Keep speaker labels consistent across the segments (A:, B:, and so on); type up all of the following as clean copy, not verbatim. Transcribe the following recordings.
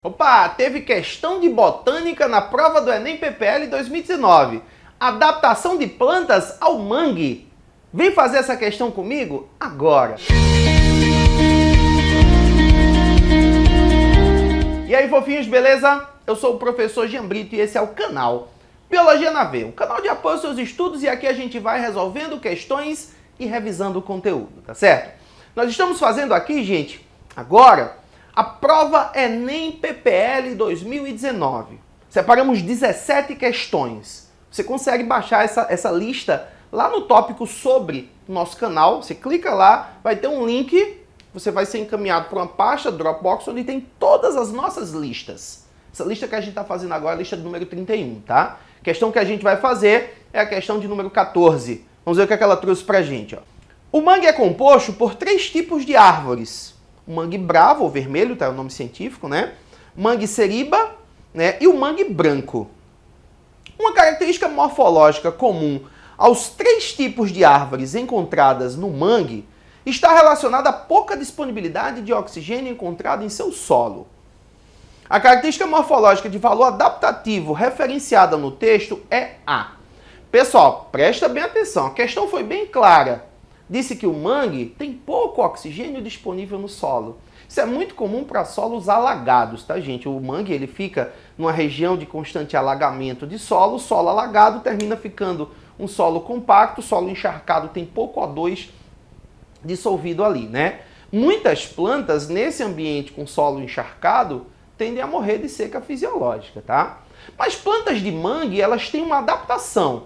A: Opa, teve questão de botânica na prova do Enem PPL 2019. Adaptação de plantas ao mangue. Vem fazer essa questão comigo agora. E aí, fofinhos, beleza? Eu sou o professor Jean Brito e esse é o canal Biologia na Veia, um canal de apoio aos seus estudos, e aqui a gente vai resolvendo questões e revisando o conteúdo, tá certo? Nós estamos fazendo aqui, gente, agora a prova Enem PPL 2019. Separamos 17 questões. Você consegue baixar essa lista lá no tópico sobre o nosso canal. Você clica lá, vai ter um link, você vai ser encaminhado para uma pasta Dropbox onde tem todas as nossas listas. Essa lista que a gente está fazendo agora é a lista do número 31, tá? A questão que a gente vai fazer é a questão de número 14. Vamos ver o que ela trouxe pra gente, ó. O mangue é composto por 3 tipos de árvores. O mangue bravo, ou vermelho, tá? É o nome científico, né? Mangue seriba, né? E o mangue branco. Uma característica morfológica comum aos 3 tipos de árvores encontradas no mangue está relacionada à pouca disponibilidade de oxigênio encontrado em seu solo. A característica morfológica de valor adaptativo referenciada no texto é A. Pessoal, presta bem atenção, a questão foi bem clara. Disse que o mangue tem pouco oxigênio disponível no solo. Isso é muito comum para solos alagados, tá, gente? O mangue ele fica numa região de constante alagamento de solo. O solo alagado termina ficando um solo compacto, solo encharcado tem pouco O2 dissolvido ali, né? Muitas plantas nesse ambiente com solo encharcado tendem a morrer de seca fisiológica, tá? Mas plantas de mangue, elas têm uma adaptação.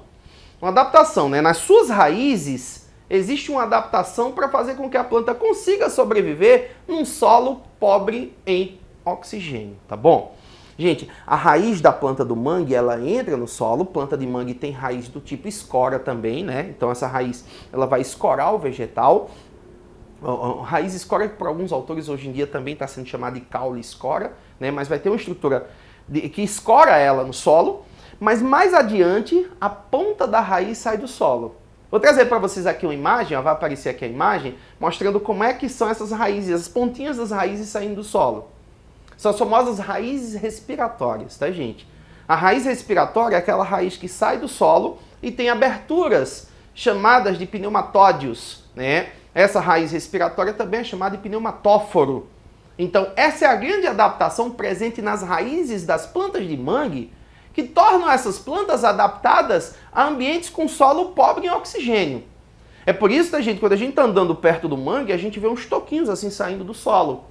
A: Uma adaptação, né? Nas suas raízes existe uma adaptação para fazer com que a planta consiga sobreviver num solo pobre em oxigênio, tá bom? Gente, a raiz da planta do mangue, ela entra no solo. Planta de mangue tem raiz do tipo escora também, né? Então essa raiz, ela vai escorar o vegetal. Raiz escora, que por alguns autores hoje em dia também está sendo chamada de caule escora, né? Mas vai ter uma estrutura que escora ela no solo, mas mais adiante a ponta da raiz sai do solo. Vou trazer para vocês aqui uma imagem, ó, vai aparecer aqui a imagem, mostrando como é que são essas raízes, as pontinhas das raízes saindo do solo. São as famosas raízes respiratórias, tá, gente? A raiz respiratória é aquela raiz que sai do solo e tem aberturas chamadas de pneumatódios, né? Essa raiz respiratória também é chamada de pneumatóforo. Então, essa é a grande adaptação presente nas raízes das plantas de mangue, que tornam essas plantas adaptadas a ambientes com solo pobre em oxigênio. É por isso, tá, gente, quando a gente está andando perto do mangue, a gente vê uns toquinhos assim saindo do solo.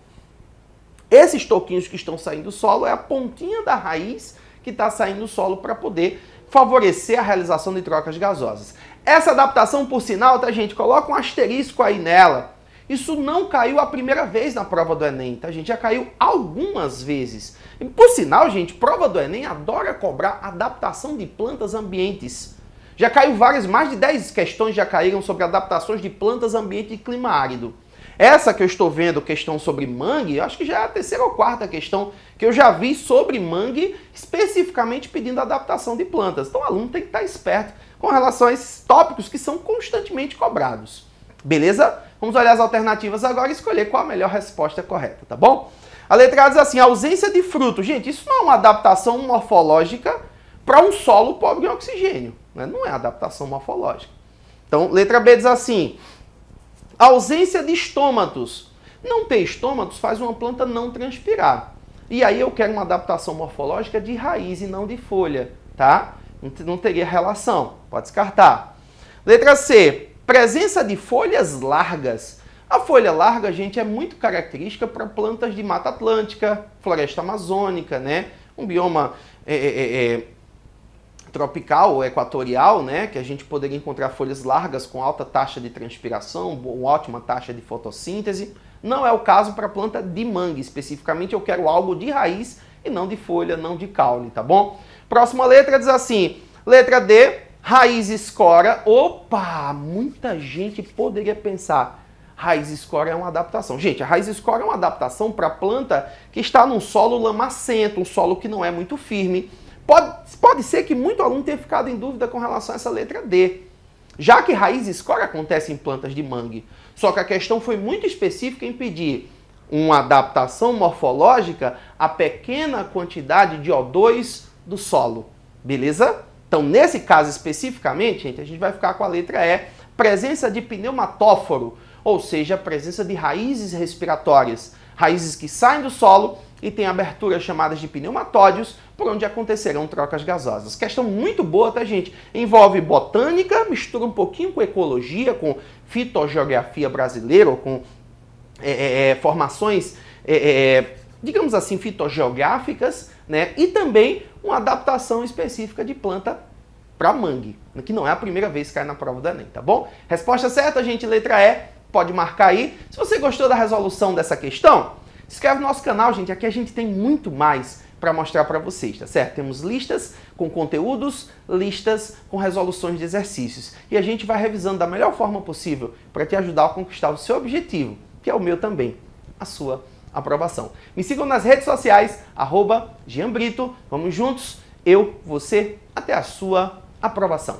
A: Esses toquinhos que estão saindo do solo é a pontinha da raiz que está saindo do solo para poder favorecer a realização de trocas gasosas. Essa adaptação, por sinal, tá, gente, coloca um asterisco aí nela. Isso não caiu a primeira vez na prova do Enem, tá, gente? Já caiu algumas vezes. E, por sinal, gente, prova do Enem adora cobrar adaptação de plantas a ambientes. Já caiu várias, mais de 10 questões já caíram sobre adaptações de plantas a ambiente de clima árido. Essa que eu estou vendo, questão sobre mangue, acho que já é a 3ª ou 4ª questão que eu já vi sobre mangue, especificamente pedindo adaptação de plantas. Então o aluno tem que estar esperto com relação a esses tópicos que são constantemente cobrados. Beleza? Vamos olhar as alternativas agora e escolher qual a melhor resposta correta, tá bom? A letra A diz assim, ausência de fruto. Gente, isso não é uma adaptação morfológica para um solo pobre em oxigênio, né? Não é adaptação morfológica. Então, letra B diz assim, ausência de estômatos. Não ter estômatos faz uma planta não transpirar. E aí eu quero uma adaptação morfológica de raiz e não de folha, tá? Não teria relação, pode descartar. Letra C, presença de folhas largas. A folha larga, gente, é muito característica para plantas de Mata Atlântica, floresta amazônica, né? Um bioma tropical ou equatorial, né? Que a gente poderia encontrar folhas largas com alta taxa de transpiração, uma ótima taxa de fotossíntese. Não é o caso para planta de mangue. Especificamente, eu quero algo de raiz e não de folha, não de caule, tá bom? Próxima letra diz assim, letra D, raiz escora. Opa, muita gente poderia pensar, raiz escora é uma adaptação. Gente, a raiz escora é uma adaptação para planta que está num solo lamacento, um solo que não é muito firme. Pode ser que muito aluno tenha ficado em dúvida com relação a essa letra D. Já que raiz escora acontece em plantas de mangue. Só que a questão foi muito específica em pedir uma adaptação morfológica à pequena quantidade de O2 do solo, beleza? Então, nesse caso especificamente, gente, a gente vai ficar com a letra E, presença de pneumatóforo, ou seja, a presença de raízes respiratórias, raízes que saem do solo e têm aberturas chamadas de pneumatódios, por onde acontecerão trocas gasosas. Questão muito boa, tá, gente? Envolve botânica, mistura um pouquinho com ecologia, com fitogeografia brasileira, ou com formações, digamos assim, fitogeográficas, né? E também uma adaptação específica de planta para mangue, que não é a primeira vez que cai na prova do Enem, tá bom? Resposta certa, gente, letra E, pode marcar aí. Se você gostou da resolução dessa questão, se inscreve no nosso canal, gente, aqui a gente tem muito mais para mostrar para vocês, tá certo? Temos listas com conteúdos, listas com resoluções de exercícios. E a gente vai revisando da melhor forma possível para te ajudar a conquistar o seu objetivo, que é o meu também, a sua aprovação. Me sigam nas redes sociais, @GianBrito. Vamos juntos, eu, você, até a sua aprovação.